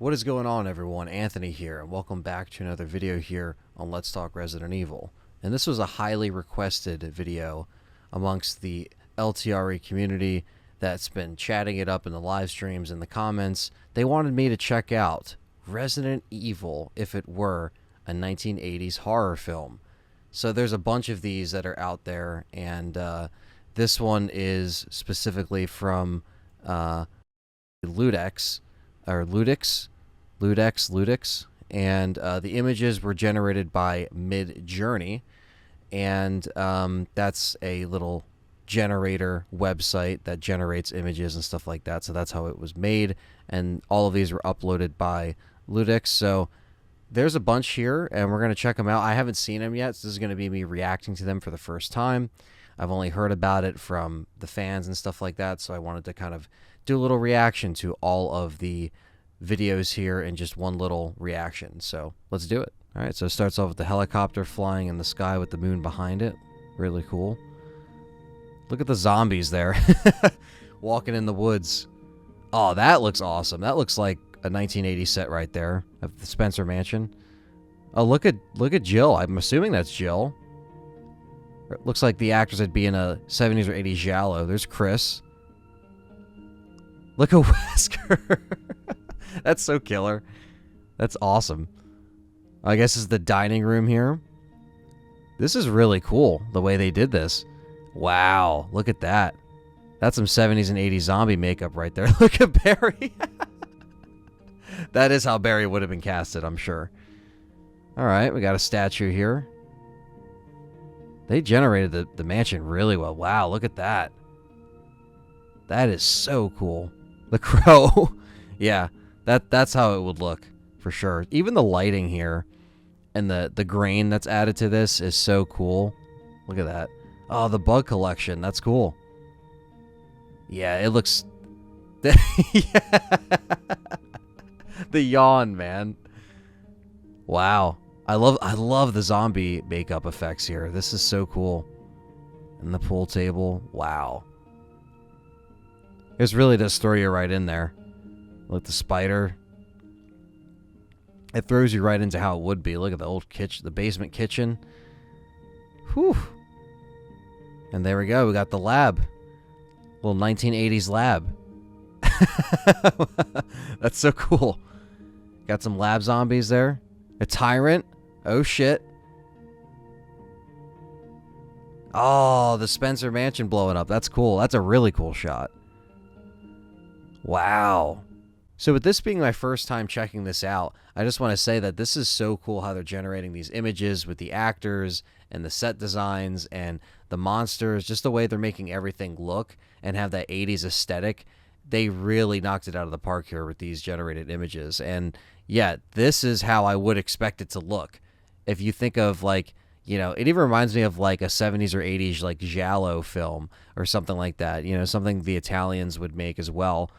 What is going on, everyone? Anthony here, and welcome back to another video here on Let's Talk Resident Evil. And this was a highly requested video amongst the LTRE community that's been chatting it up in the live streams and the comments. They wanted me to check out Resident Evil if it were a 1980s horror film. So there's a bunch of these that are out there, and this one is specifically from Ludex, and the images were generated by Midjourney, and that's a little generator website that generates images and stuff like that. So that's how it was made, and all of these were uploaded by Ludex. So there's a bunch here, and we're going to check them out. I haven't seen them yet, so this is going to be me reacting to them for the first time. I've only heard about it from the fans and stuff like that, so I wanted to kind of do a little reaction to all of the videos here in just one little reaction. So let's do it. All right, so it starts off with the helicopter flying in the sky with the moon behind it. Really cool. Look at the zombies there walking in the woods. Oh, that looks awesome. That looks like a 1980 set right there of the Spencer Mansion. Oh, look at Jill. I'm assuming that's Jill. It looks like the actors would be in a 70s or 80s giallo. There's Chris. Look at Wesker. That's so killer. That's awesome. I guess this is the dining room here. This is really cool, the way they did this. Wow, look at that. That's some 70s and 80s zombie makeup right there. Look at Barry. That is how Barry would have been casted, I'm sure. All right, we got a statue here. They generated the mansion really well. Wow, look at that. That is so cool. The crow. Yeah, that's how it would look for sure. Even the lighting here and the grain that's added to this is so cool. Look at that. Oh, the bug collection. That's cool. Yeah, it looks... Yeah. The yawn, man. Wow. I love the zombie makeup effects here. This is so cool. And the pool table. Wow. This really does throw you right in there. Look, the spider. It throws you right into how it would be. Look at the old kitchen, the basement kitchen. Whew. And there we go. We got the lab. Little 1980s lab. That's so cool. Got some lab zombies there. A tyrant. Oh, shit. Oh, the Spencer Mansion blowing up. That's cool. That's a really cool shot. Wow. So with this being my first time checking this out, I just want to say that this is so cool how they're generating these images with the actors and the set designs and the monsters, just the way they're making everything look and have that 80s aesthetic. They really knocked it out of the park here with these generated images. And yeah, this is how I would expect it to look. If you think of, like, you know, it even reminds me of like a 70s or 80s like giallo film or something like that. You know, something the Italians would make as well.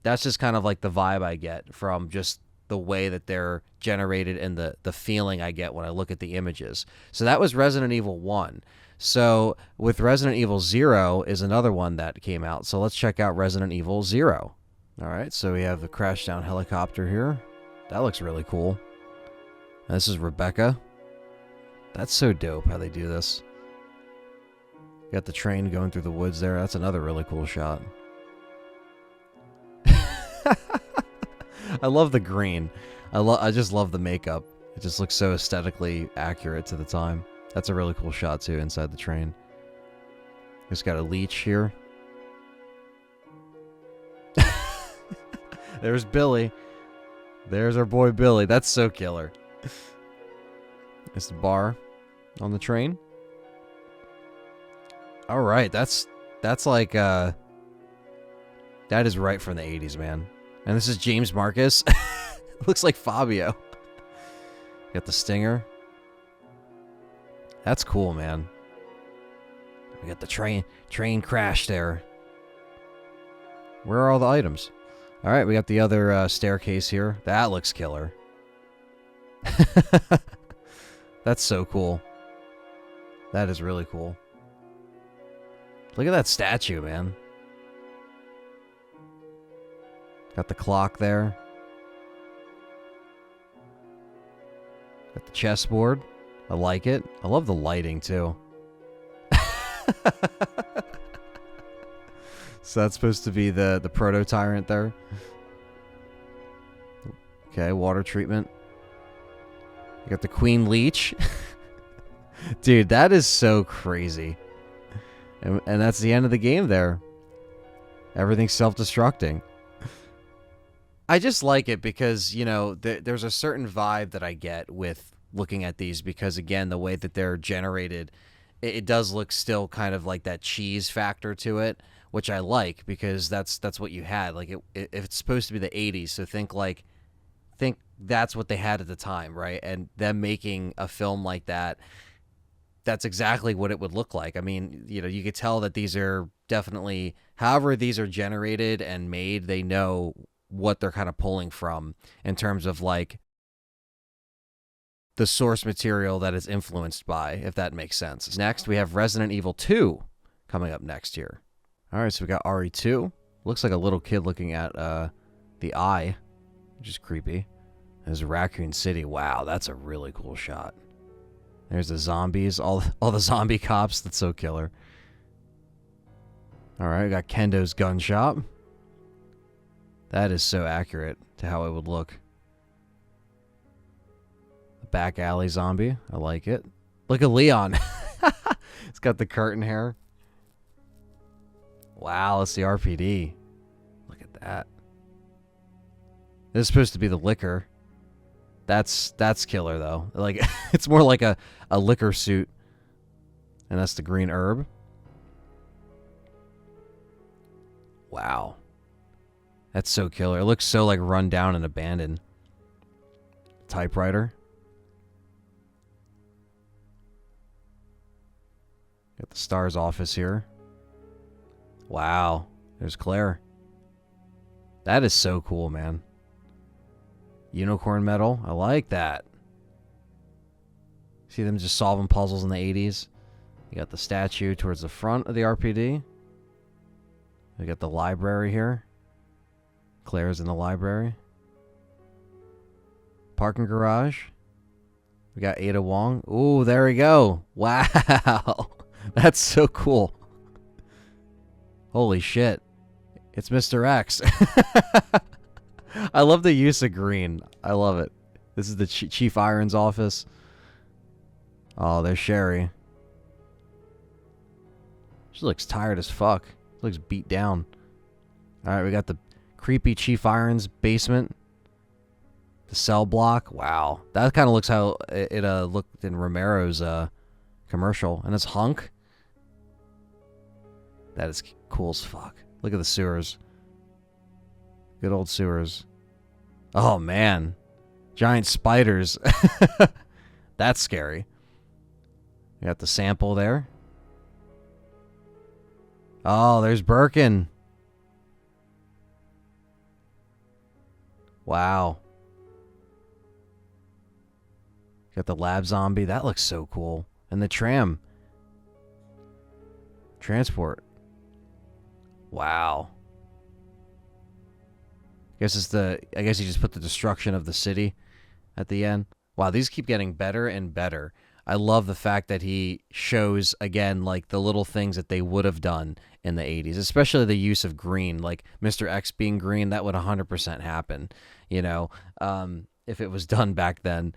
That's just kind of like the vibe I get from just the way that they're generated and the feeling I get when I look at the images. So that was Resident Evil 1. So with Resident Evil 0 is another one that came out. So let's check out Resident Evil 0. All right, so we have the crash down helicopter here. That looks really cool. And this is Rebecca. That's so dope how they do this. Got the train going through the woods there. That's another really cool shot. I love the green. I just love the makeup. It just looks so aesthetically accurate to the time. That's a really cool shot too inside the train. Just got a leech here. There's Billy. There's our boy Billy. That's so killer. It's the bar on the train. All right, that's like that is right from the 80s, man. And this is James Marcus. Looks like Fabio. Got the stinger. That's cool, man. We got the train crash there. Where are all the items? All right, we got the other staircase here. That looks killer. That's so cool. That is really cool. Look at that statue, man. Got the clock there. Got the chessboard. I like it. I love the lighting too. So that's supposed to be the proto-tyrant there. Okay, water treatment. You got the Queen Leech. Dude, that is so crazy. And that's the end of the game there. Everything's self-destructing. I just like it because, you know, there's a certain vibe that I get with looking at these because, again, the way that they're generated, it does look still kind of like that cheese factor to it, which I like because that's what you had. Like, it's supposed to be the 80s, so think that's what they had at the time, right? And them making a film like that, that's exactly what it would look like. I mean, you know, you could tell that these are definitely, however these are generated and made, they know what they're kind of pulling from in terms of like the source material that is influenced by, if that makes sense. Next, we have Resident Evil 2 coming up next year. All right, so we got RE2. Looks like a little kid looking at the eye, which is creepy. There's Raccoon City. Wow, that's a really cool shot. There's the zombies, all the zombie cops. That's so killer. All right, we got Kendo's gun shop. That is so accurate to how it would look. The back alley zombie. I like it. Look at Leon. It's got the curtain hair. Wow, it's the RPD. Look at that. This is supposed to be the liquor. That's killer though. Like it's more like a liquor suit. And that's the green herb. Wow. That's so killer. It looks so like run down and abandoned. Typewriter. Got the S.T.A.R.S office here. Wow. There's Claire. That is so cool, man. Unicorn medal. I like that. See them just solving puzzles in the 80s. You got the statue towards the front of the RPD. We got the library here. Claire's in the library. Parking garage. We got Ada Wong. Ooh, there we go. Wow. That's so cool. Holy shit. It's Mr. X. I love the use of green. I love it. This is the Chief Irons office. Oh, there's Sherry. She looks tired as fuck. Looks beat down. Alright, we got the creepy Chief Irons basement. The cell block. Wow. That kind of looks how it looked in Romero's commercial. And it's Hunk. That is cool as fuck. Look at the sewers. Good old sewers. Oh, man. Giant spiders. That's scary. We got the sample there. Oh, there's Birkin. Wow. Got the lab zombie. That looks so cool. And the tram. Transport. Wow. I guess you just put the destruction of the city at the end. Wow, these keep getting better and better. I love the fact that he shows, again, like the little things that they would have done in the 80s, especially the use of green, like Mr. X being green. That would 100% happen, you know, if it was done back then.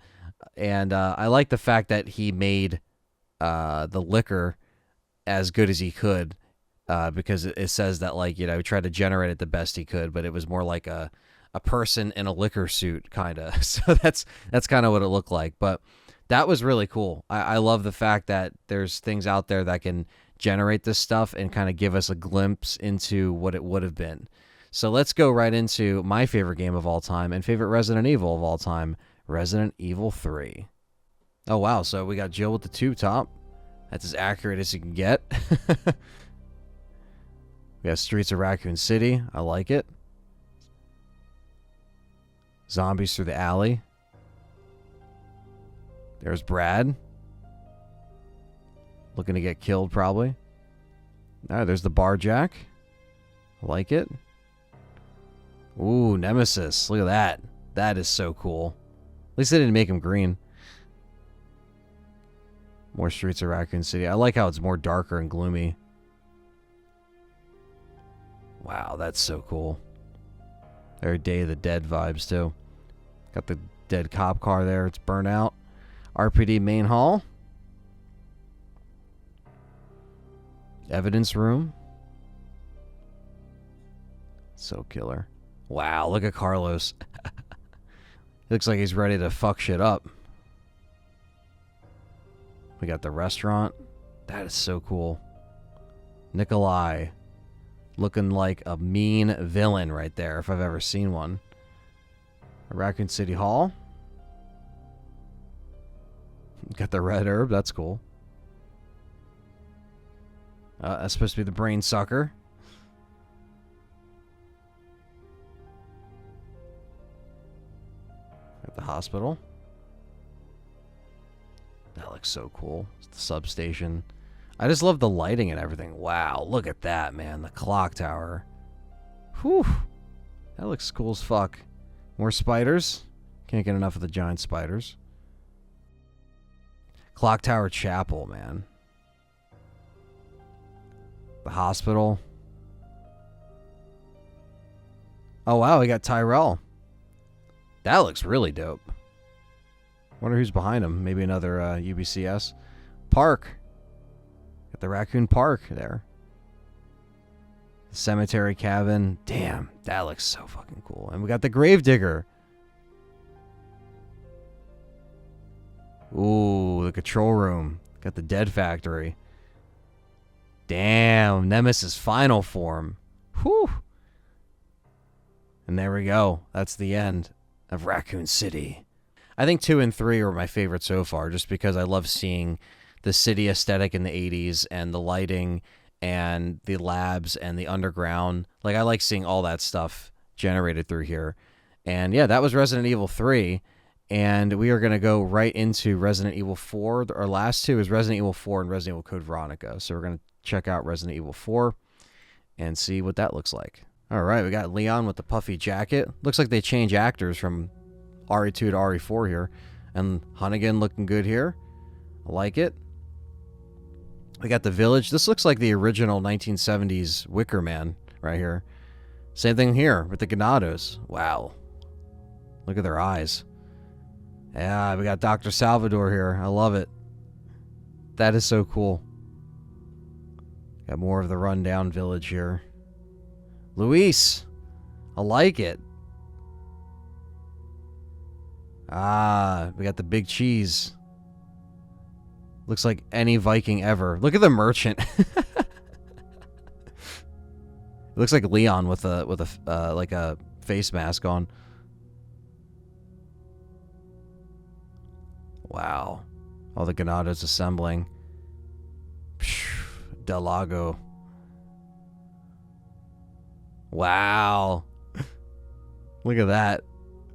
And I like the fact that he made the liquor as good as he could, because it says that, like, you know, he tried to generate it the best he could, but it was more like a person in a liquor suit, kind of. So that's kind of what it looked like. But that was really cool. I love the fact that there's things out there that can generate this stuff and kind of give us a glimpse into what it would have been. So let's go right into my favorite game of all time and favorite Resident Evil of all time, Resident Evil 3. Oh, wow. So we got Jill with the tube top. That's as accurate as you can get. We have Streets of Raccoon City. I like it. Zombies through the alley. There's Brad. Looking to get killed, probably. All right, there's the bar jack. I like it. Ooh, Nemesis. Look at that. That is so cool. At least they didn't make him green. More streets of Raccoon City. I like how it's more darker and gloomy. Wow, that's so cool. Very Day of the Dead vibes, too. Got the dead cop car there. It's burnt out. RPD main hall. Evidence room. So killer. Wow, look at Carlos. Looks like he's ready to fuck shit up. We got the restaurant. That is so cool. Nikolai. Looking like a mean villain right there, if I've ever seen one. Raccoon City Hall. Got the red herb. That's cool. That's supposed to be the brain sucker. At the hospital. That looks so cool. It's the substation. I just love the lighting and everything. Wow, look at that, man. The clock tower. Whew. That looks cool as fuck. More spiders. Can't get enough of the giant spiders. Clock Tower Chapel, man. The hospital. Oh, wow, we got Tyrell. That looks really dope. Wonder who's behind him. Maybe another UBCS. Park. Got the Raccoon Park there. The cemetery cabin. Damn, that looks so fucking cool. And we got the Gravedigger. Ooh, the control room. Got the Dead Factory. Damn, Nemesis final form. Whew. And there we go. That's the end of Raccoon City. I think 2 and 3 are my favorite so far, just because I love seeing the city aesthetic in the 80s and the lighting and the labs and the underground. Like, I like seeing all that stuff generated through here. And yeah, that was Resident Evil 3. And we are going to go right into Resident Evil 4. Our last two is Resident Evil 4 and Resident Evil Code Veronica. So we're going to check out Resident Evil 4 and see what that looks like. All right, we got Leon with the puffy jacket. Looks like they change actors from RE2 to RE4 here. And Hunnigan looking good here. I like it. We got the village. This looks like the original 1970s Wicker Man right here. Same thing here with the Ganados. Wow. Look at their eyes. Yeah, we got Dr. Salvador here. I love it. That is so cool. Got more of the rundown village here. Luis. I like it. Ah, we got the big cheese. Looks like any Viking ever. Look at the merchant. It looks like Leon with a like a face mask on. Wow. All the Ganados assembling. Del Lago. Wow. Look at that.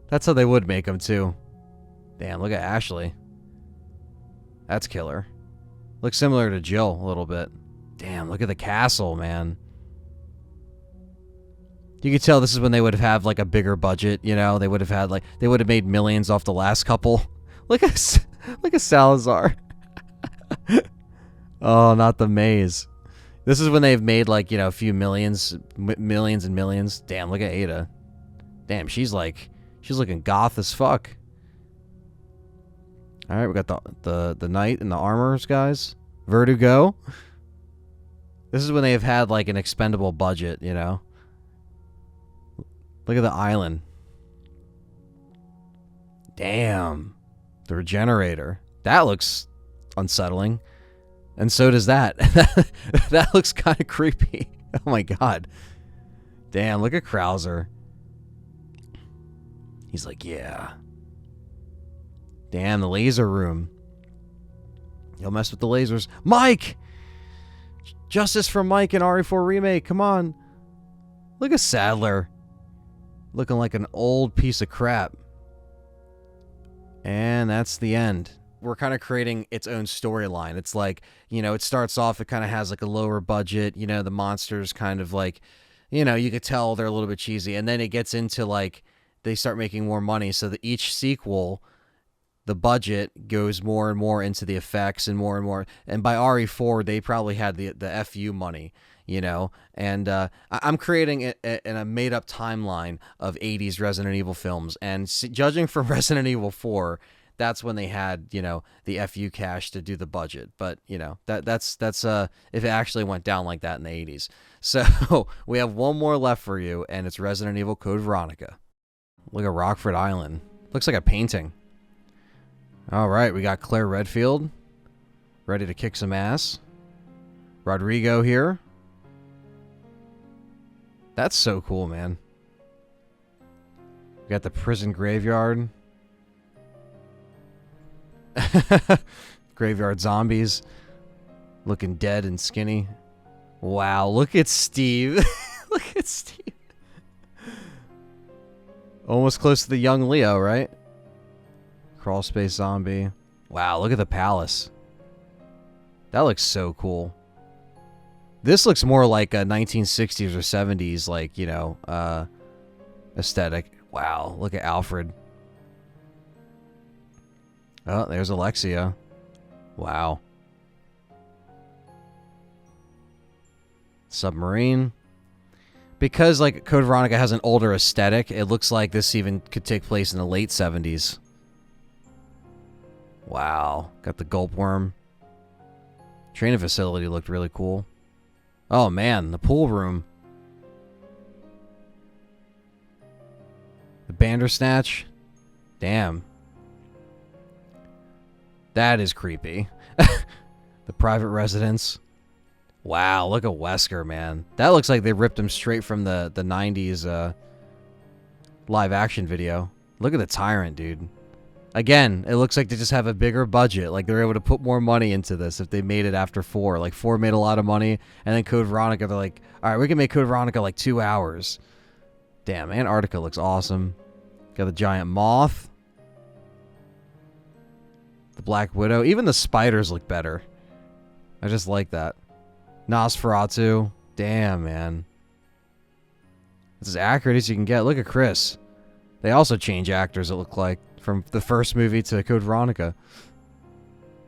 That's how they would make them too. Damn, look at Ashley. That's killer. Looks similar to Jill a little bit. Damn, look at the castle, man. You could tell this is when they would have had like a bigger budget, you know? They would have had like, they would have made millions off the last couple. Look at Salazar. Oh, not the maze. This is when they've made like, you know, a few millions and millions. Damn, look at Ada. Damn, she's looking goth as fuck. All right, we got the knight and the armors guys. Vertigo. This is when they've had like an expendable budget, you know. Look at the island. Damn. The regenerator. That looks unsettling. And so does that. That looks kind of creepy. Oh my god. Damn, look at Krauser. He's like, yeah. Damn, the laser room. You'll mess with the lasers. Mike! Justice for Mike in RE4 Remake. Come on. Look at Sadler. Looking like an old piece of crap. And that's the end. We're kind of creating its own storyline. It's like, you know, it starts off, it kind of has like a lower budget, you know, the monsters kind of like, you know, you could tell they're a little bit cheesy. And then it gets into like, they start making more money. So that each sequel the budget goes more and more into the effects and more. And by RE4, they probably had the FU money, you know. And I'm creating a made up timeline of 80s Resident Evil films. And judging from Resident Evil 4, that's when they had, you know, the FU cash to do the budget. But, you know, that's if it actually went down like that in the 80s. So we have one more left for you, and it's Resident Evil Code Veronica. Look at Rockford Island. Looks like a painting. All right, we got Claire Redfield, ready to kick some ass. Rodrigo here. That's so cool, man. We got the prison graveyard. Graveyard zombies. Looking dead and skinny. Wow, look at Steve. Look at Steve. Almost close to the young Leo, right? Crawl space zombie. Wow, look at the palace. That looks so cool. This looks more like a 1960s or 70s, like, you know, aesthetic. Wow, look at Alfred. Oh, there's Alexia. Wow. Submarine. Because, like, Code Veronica has an older aesthetic, it looks like this even could take place in the late 70s. Wow. Got the gulp worm. Training facility looked really cool. Oh, man. The pool room. The Bandersnatch. Damn. That is creepy. The private residence. Wow, look at Wesker, man. That looks like they ripped him straight from the 90s live action video. Look at the Tyrant, dude. Again, it looks like they just have a bigger budget. Like, they're able to put more money into this if they made it after 4. Like, 4 made a lot of money, and then Code Veronica, they're like, all right, we can make Code Veronica like 2 hours. Damn, Antarctica looks awesome. Got the giant moth. The Black Widow. Even the spiders look better. I just like that. Nosferatu. Damn, man. It's as accurate as you can get. Look at Chris. They also change actors, it looked like, from the first movie to Code Veronica.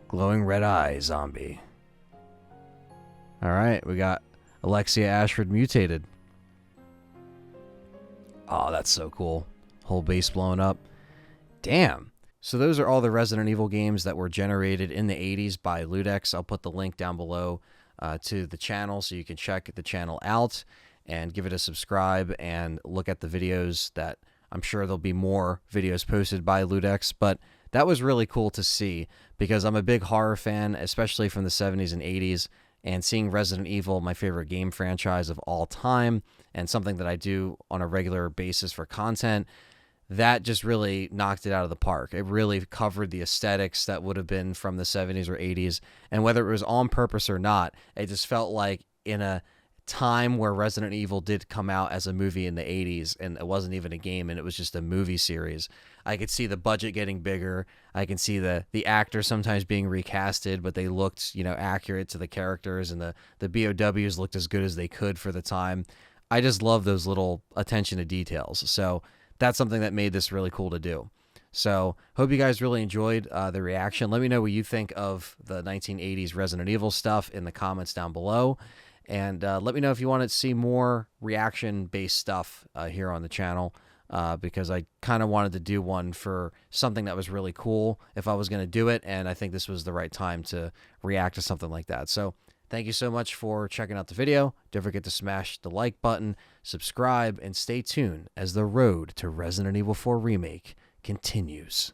Glowing red eye zombie. Alright, we got Alexia Ashford mutated. Oh, that's so cool. Whole base blown up. Damn. So those are all the Resident Evil games that were generated in the 80s by Ludex. I'll put the link down below to the channel so you can check the channel out and give it a subscribe and look at the videos that I'm sure there'll be more videos posted by Ludex. But that was really cool to see because I'm a big horror fan, especially from the 70s and 80s. And seeing Resident Evil, my favorite game franchise of all time, and something that I do on a regular basis for content, that just really knocked it out of the park. It really covered the aesthetics that would have been from the 70s or 80s. And whether it was on purpose or not, it just felt like in a time where Resident Evil did come out as a movie in the 80s, and it wasn't even a game, and it was just a movie series. I could see the budget getting bigger. I can see the actors sometimes being recasted, but they looked, you know, accurate to the characters, and the BOWs looked as good as they could for the time. I just love those little attention to details. So that's something that made this really cool to do. So hope you guys really enjoyed the reaction. Let me know what you think of the 1980s Resident Evil stuff in the comments down below. And let me know if you want to see more reaction-based stuff here on the channel, because I kind of wanted to do one for something that was really cool if I was going to do it, and I think this was the right time to react to something like that. So thank you so much for checking out the video. Don't forget to smash the like button, subscribe, and stay tuned as the road to Resident Evil 4 Remake continues.